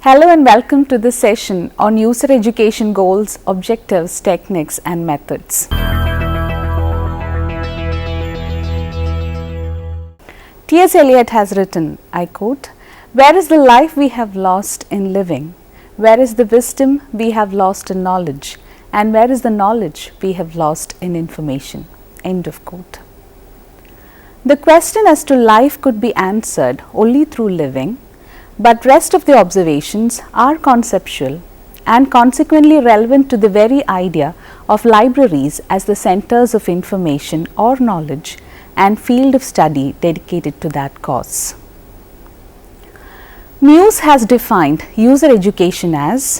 Hello and welcome to this session on user education goals, objectives, techniques and methods. T.S. Eliot has written, I quote, "Where is the life we have lost in living? Where is the wisdom we have lost in knowledge? And where is the knowledge we have lost in information?" End of quote. The question as to life could be answered only through living, but rest of the observations are conceptual and consequently relevant to the very idea of libraries as the centers of information or knowledge and field of study dedicated to that cause. Muse has defined user education as,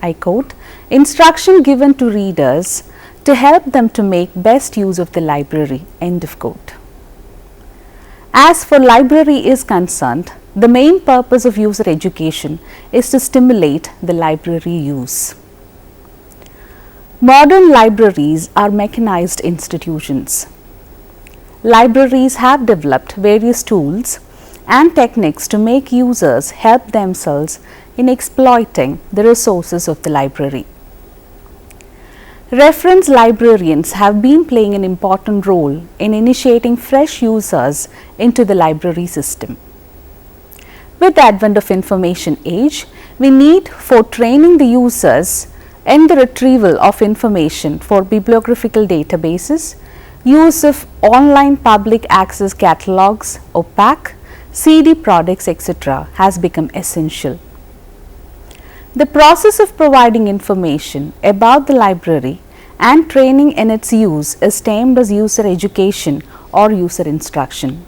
I quote, "instruction given to readers to help them to make best use of the library." End of quote. As for library is concerned, the main purpose of user education is to stimulate the library use. Modern libraries are mechanized institutions. Libraries have developed various tools and techniques to make users help themselves in exploiting the resources of the library. Reference librarians have been playing an important role in initiating fresh users into the library system. With the advent of information age, we need for training the users in the retrieval of information for bibliographical databases, use of online public access catalogs, OPAC, CD products, etc. has become essential. The process of providing information about the library and training in its use is termed as user education or user instruction.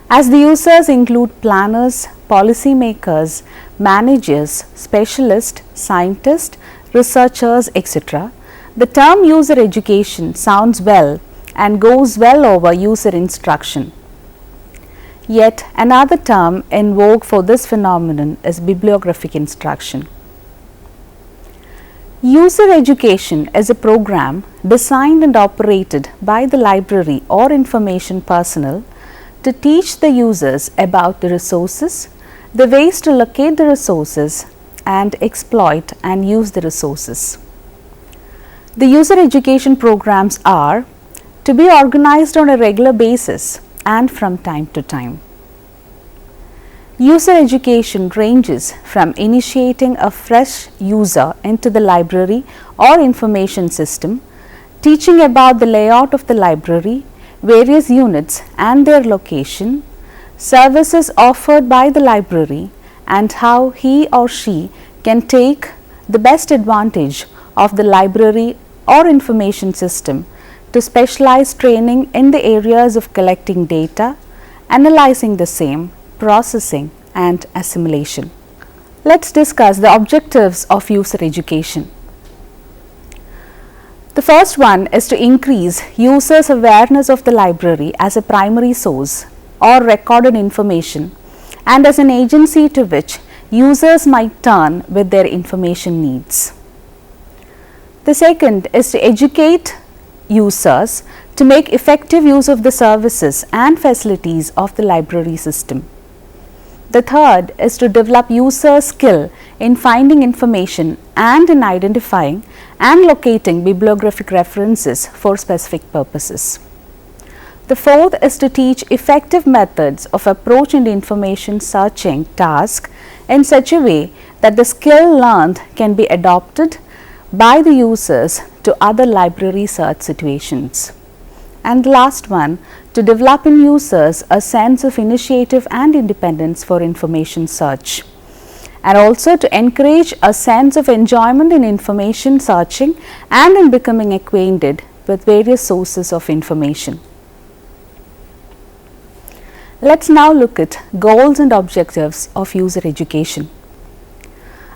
As the users include planners, policy makers, managers, specialists, scientists, researchers, etc., the term user education sounds well and goes well over user instruction. Yet another term in vogue for this phenomenon is bibliographic instruction. User education is a program designed and operated by the library or information personnel to teach the users about the resources, the ways to locate the resources and exploit and use the resources. The user education programs are to be organized on a regular basis and from time to time. User education ranges from initiating a fresh user into the library or information system, teaching about the layout of the library, various units and their location, services offered by the library, and how he or she can take the best advantage of the library or information system, to specialized training in the areas of collecting data, analyzing the same, processing and assimilation. Let's discuss the objectives of user education. The first one is to increase users' awareness of the library as a primary source or recorded information and as an agency to which users might turn with their information needs. The second is to educate users to make effective use of the services and facilities of the library system. The third is to develop user skill in finding information and in identifying and locating bibliographic references for specific purposes. The fourth is to teach effective methods of approach and information searching task in such a way that the skill learned can be adopted by the users to other library search situations. And the last one, to develop in users a sense of initiative and independence for information search, and also to encourage a sense of enjoyment in information searching and in becoming acquainted with various sources of information. Let's now look at goals and objectives of user education.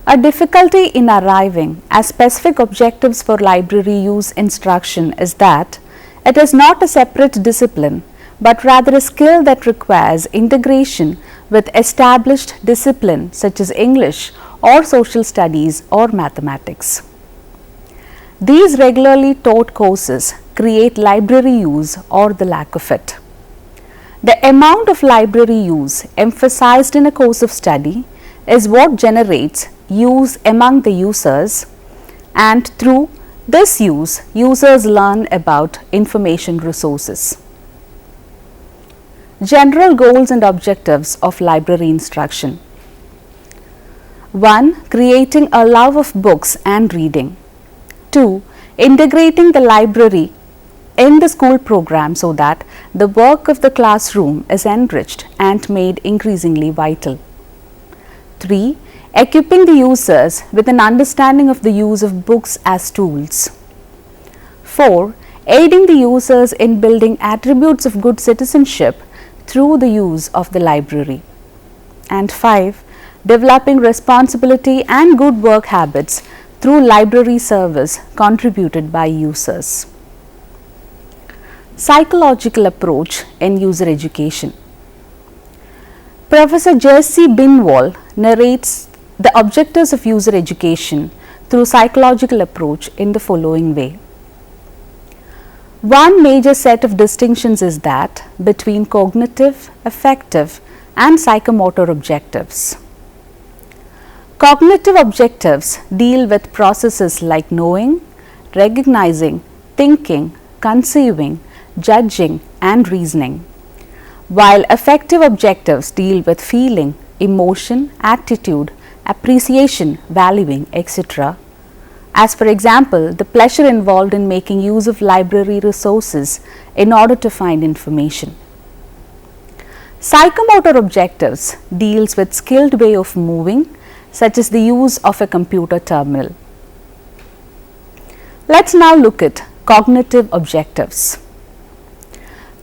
A difficulty in arriving at specific objectives for library use instruction is that it is not a separate discipline, but rather a skill that requires integration with established discipline such as English or social studies or mathematics. These regularly taught courses create library use or the lack of it. The amount of library use emphasized in a course of study is what generates use among the users, and through this use, users learn about information resources. General goals and objectives of library instruction. 1. Creating a love of books and reading. 2. Integrating the library in the school program so that the work of the classroom is enriched and made increasingly vital. 3. Equipping the users with an understanding of the use of books as tools. 4. Aiding the users in building attributes of good citizenship through the use of the library. And 5. Developing responsibility and good work habits through library service contributed by users. Psychological approach in user education. Professor Jesse Binwall narrates the objectives of user education through psychological approach in the following way. One major set of distinctions is that between cognitive, affective and psychomotor objectives. Cognitive objectives deal with processes like knowing, recognizing, thinking, conceiving, judging and reasoning, while affective objectives deal with feeling, emotion, attitude, appreciation, valuing, etc. As for example, the pleasure involved in making use of library resources in order to find information. Psychomotor objectives deals with skilled way of moving, such as the use of a computer terminal. Let's now look at cognitive objectives.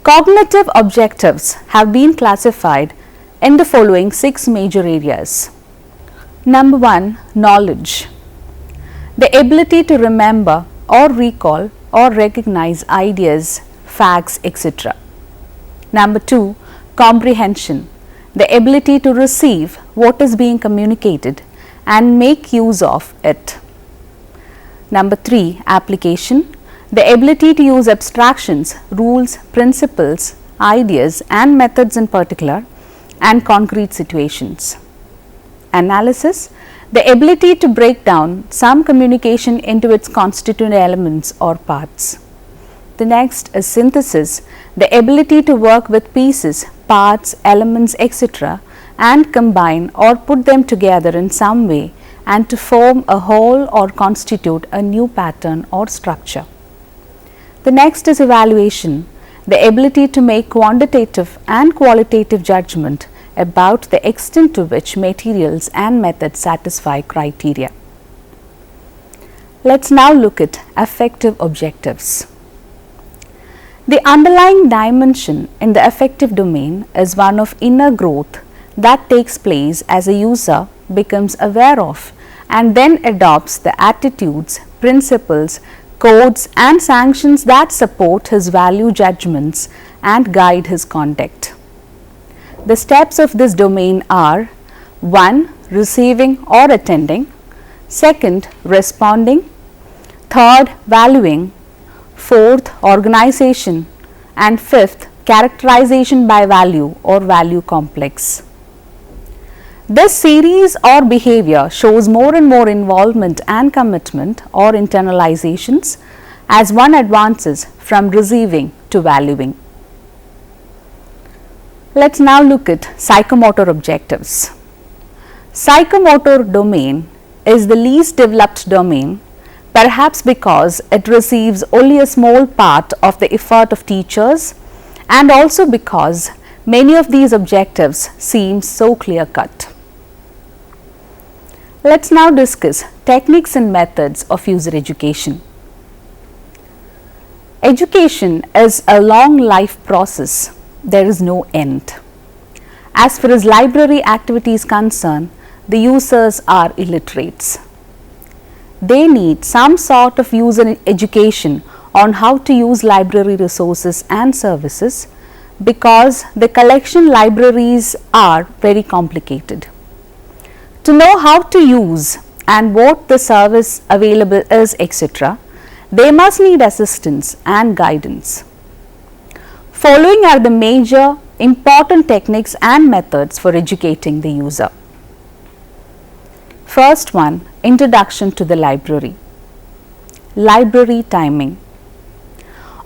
Cognitive objectives have been classified in the following 6 major areas. Number 1, knowledge. The ability to remember or recall or recognize ideas, facts, etc. Number 2, comprehension. The ability to receive what is being communicated and make use of it. Number 3, application. The ability to use abstractions, rules, principles, ideas and methods in particular and concrete situations. Analysis. The ability to break down some communication into its constituent elements or parts. The next is synthesis, the ability to work with pieces, parts, elements, etc. and combine or put them together in some way and to form a whole or constitute a new pattern or structure. The next is evaluation, the ability to make quantitative and qualitative judgment about the extent to which materials and methods satisfy criteria. Let's now look at affective objectives. The underlying dimension in the affective domain is one of inner growth that takes place as a user becomes aware of and then adopts the attitudes, principles, codes and sanctions that support his value judgments and guide his conduct. The steps of this domain are 1. Receiving or attending, 2. Responding, 3. Valuing, 4. Organization and 5. Characterization by value or value complex. This series or behavior shows more and more involvement and commitment or internalizations as one advances from receiving to valuing. Let's now look at psychomotor objectives. Psychomotor domain is the least developed domain, perhaps because it receives only a small part of the effort of teachers and also because many of these objectives seem so clear-cut. Let's now discuss techniques and methods of user education. Education is a long life process. There is no end. As far as library activity is concerned, the users are illiterates. They need some sort of user education on how to use library resources and services because the collection libraries are very complicated. To know how to use and what the service available is, etc., they must need assistance and guidance. Following are the major important techniques and methods for educating the user. First one, introduction to the library. Library timing.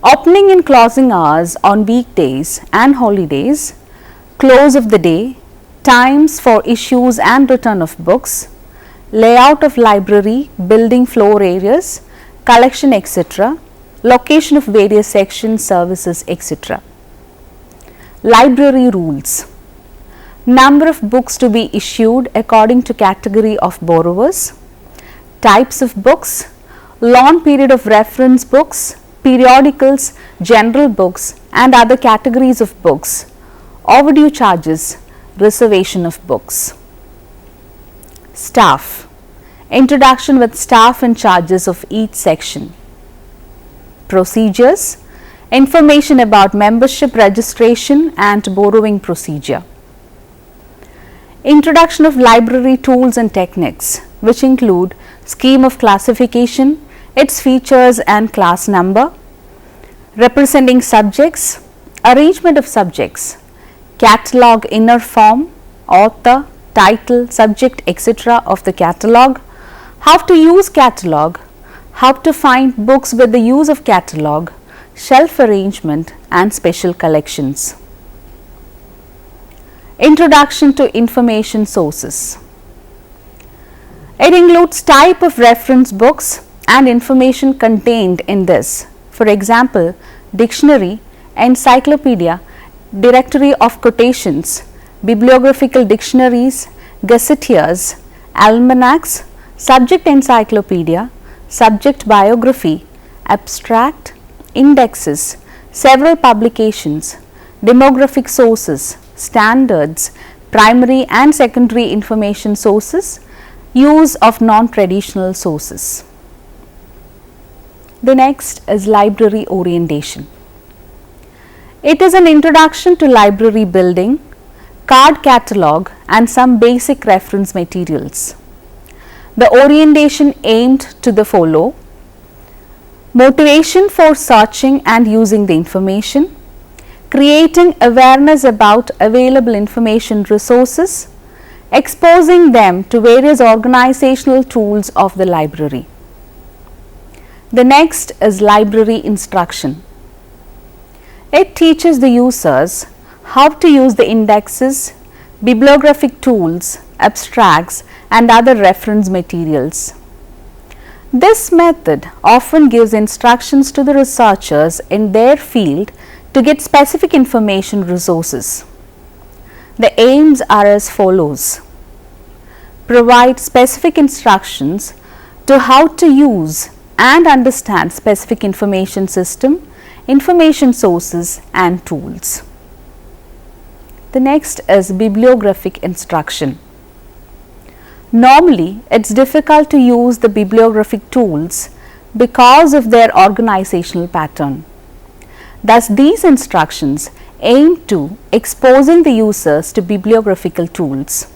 Opening and closing hours on weekdays and holidays, close of the day, times for issues and return of books, layout of library, building floor areas, collection etc., location of various sections, services etc. Library rules. Number of books to be issued according to category of borrowers, types of books, long period of reference books, periodicals, general books and other categories of books, overdue charges, reservation of books. Staff. Introduction with staff and charges of each section. Procedures. Information about membership registration and borrowing procedure. Introduction of library tools and techniques, which include scheme of classification, its features and class number, representing subjects, arrangement of subjects, catalog inner form, author, title, subject etc. of the catalog, how to use catalog, how to find books with the use of catalog, shelf arrangement and special collections. Introduction to information sources. It includes type of reference books and information contained in this. For example, dictionary, encyclopedia, directory of quotations, bibliographical dictionaries, gazetteers, almanacs, subject encyclopedia, subject biography, abstract, indexes, several publications, demographic sources, standards, primary and secondary information sources, use of non-traditional sources. The next is library orientation. It is an introduction to library building, card catalog and some basic reference materials. The orientation aimed to the follow: motivation for searching and using the information, creating awareness about available information resources, exposing them to various organizational tools of the library. The next is library instruction. It teaches the users how to use the indexes, bibliographic tools, abstracts and other reference materials. This method often gives instructions to the researchers in their field to get specific information resources. The aims are as follows: provide specific instructions to how to use and understand specific information system, information sources and tools. The next is bibliographic instruction. Normally, it is difficult to use the bibliographic tools because of their organizational pattern. Thus, these instructions aim to exposing the users to bibliographical tools.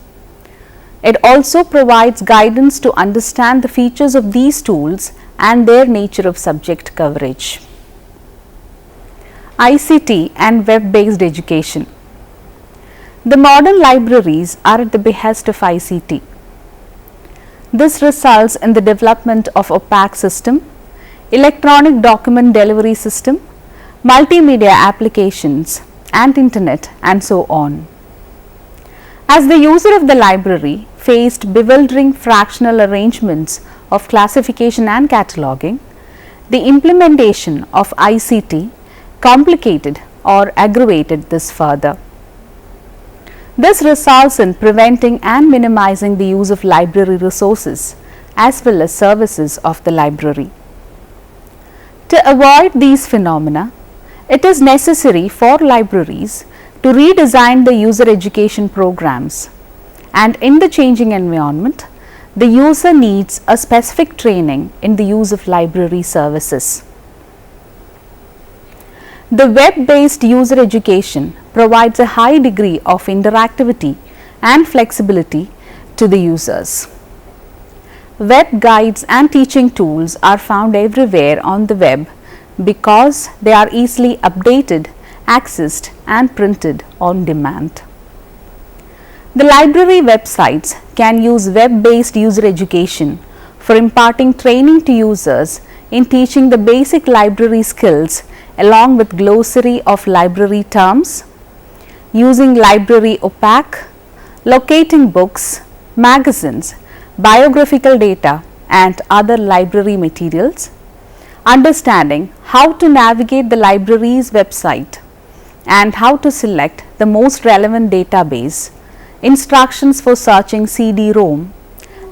It also provides guidance to understand the features of these tools and their nature of subject coverage. ICT and web-based education. The modern libraries are at the behest of ICT. This results in the development of opaque system, electronic document delivery system, multimedia applications and internet and so on. As the user of the library faced bewildering fractional arrangements of classification and cataloging, the implementation of ICT complicated or aggravated this further. This results in preventing and minimizing the use of library resources as well as services of the library. To avoid these phenomena, it is necessary for libraries to redesign the user education programs, and in the changing environment, the user needs a specific training in the use of library services. The web-based user education provides a high degree of interactivity and flexibility to the users. Web guides and teaching tools are found everywhere on the web because they are easily updated, accessed and printed on demand. The library websites can use web-based user education for imparting training to users in teaching the basic library skills along with glossary of library terms, using library opaque, locating books, magazines, biographical data and other library materials, understanding how to navigate the library's website and how to select the most relevant database, instructions for searching CD-ROM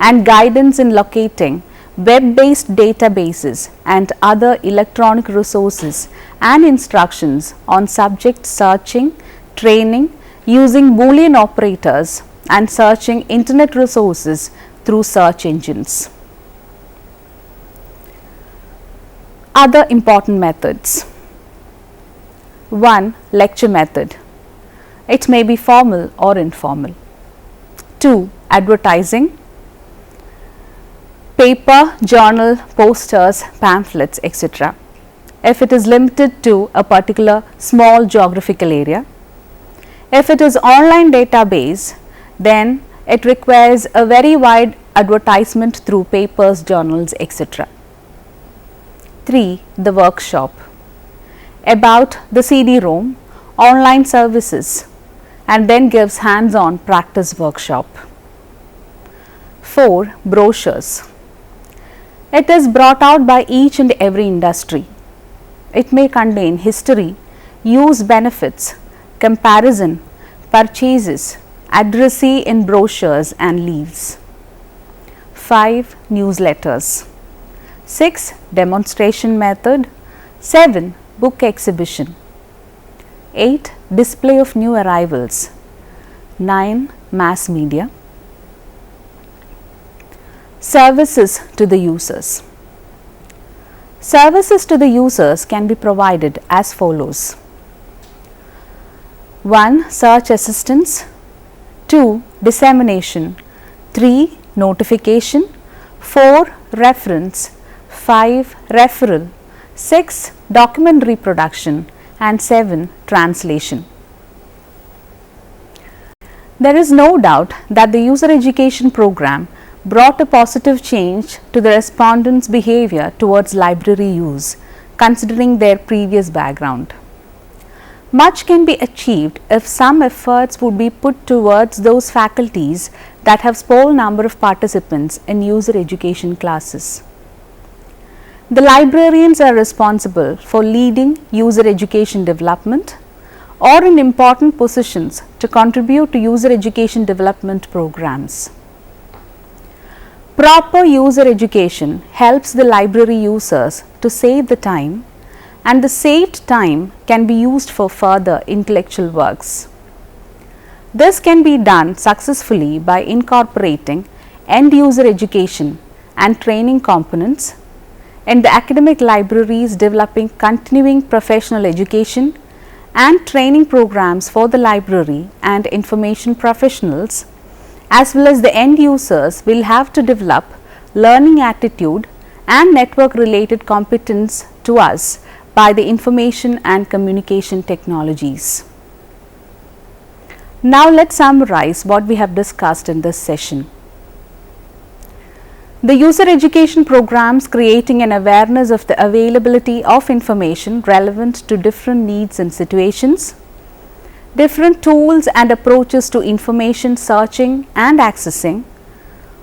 and guidance in locating web-based databases and other electronic resources and instructions on subject searching, training, using Boolean operators and searching internet resources through search engines. Other important methods. 1. Lecture method. It may be formal or informal. 2. Advertising. Paper, journal, posters, pamphlets, etc. if it is limited to a particular small geographical area. If it is online database, then it requires a very wide advertisement through papers, journals, etc. 3. The workshop. About the CD-ROM, online services, and then gives hands-on practice workshop. 4. Brochures. It is brought out by each and every industry. It may contain history, use benefits, comparison, purchases, addressee in brochures and leaves. 5. Newsletters. 6. Demonstration method. 7. Book exhibition. 8. Display of new arrivals. 9. Mass media. Services to the users. Services to the users can be provided as follows. 1. Search assistance. 2. Dissemination. 3. Notification. 4. Reference. 5. Referral. 6. Document reproduction. And 7. Translation. There is no doubt that the user education program brought a positive change to the respondents' behavior towards library use, considering their previous background. Much can be achieved if some efforts would be put towards those faculties that have small number of participants in user education classes. The librarians are responsible for leading user education development or in important positions to contribute to user education development programs. Proper user education helps the library users to save the time, and the saved time can be used for further intellectual works. This can be done successfully by incorporating end user education and training components in the academic libraries, developing continuing professional education and training programs for the library and information professionals, as well as the end users will have to develop learning attitude and network related competence to us by the information and communication technologies. Now let us summarize what we have discussed in this session. The user education programs creating an awareness of the availability of information relevant to different needs and situations, different tools and approaches to information searching and accessing,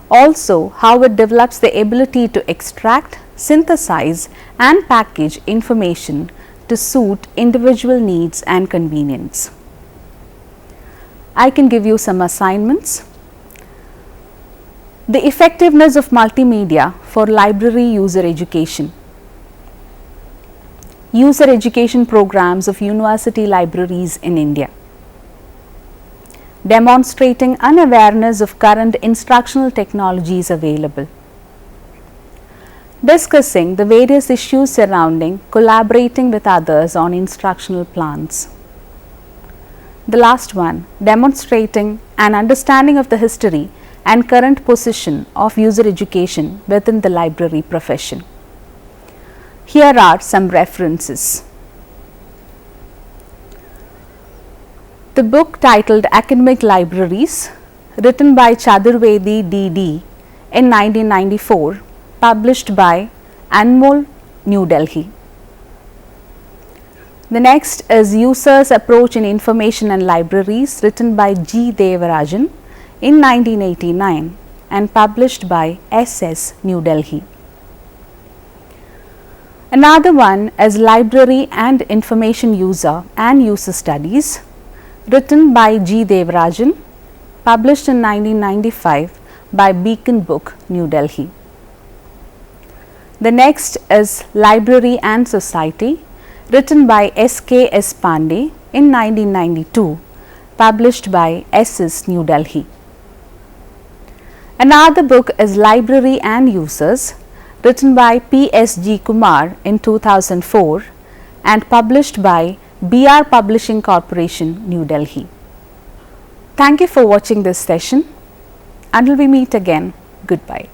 also how it develops the ability to extract, synthesize and package information to suit individual needs and convenience. I can give you some assignments. The effectiveness of multimedia for library user education. User education programs of university libraries in India. Demonstrating an awareness of current instructional technologies available. Discussing the various issues surrounding collaborating with others on instructional plans. The last one, demonstrating an understanding of the history and current position of user education within the library profession. Here are some references. The book titled Academic Libraries, written by Chaturvedi D.D. in 1994, published by Anmol, New Delhi. The next is Users' Approach in Information and Libraries, written by G. Devarajan in 1989 and published by S.S. New Delhi. Another one is Library and Information User and User Studies, written by G. Devarajan, published in 1995 by Becon Book, New Delhi. The next is Library and Society, written by S.K. S. Pandey in 1992, published by S.S. New Delhi. Another book is Library and Users, written by P.S.G. Kumar in 2004 and published by B.R. Publishing Corporation, New Delhi. Thank you for watching this session. Until we meet again, goodbye.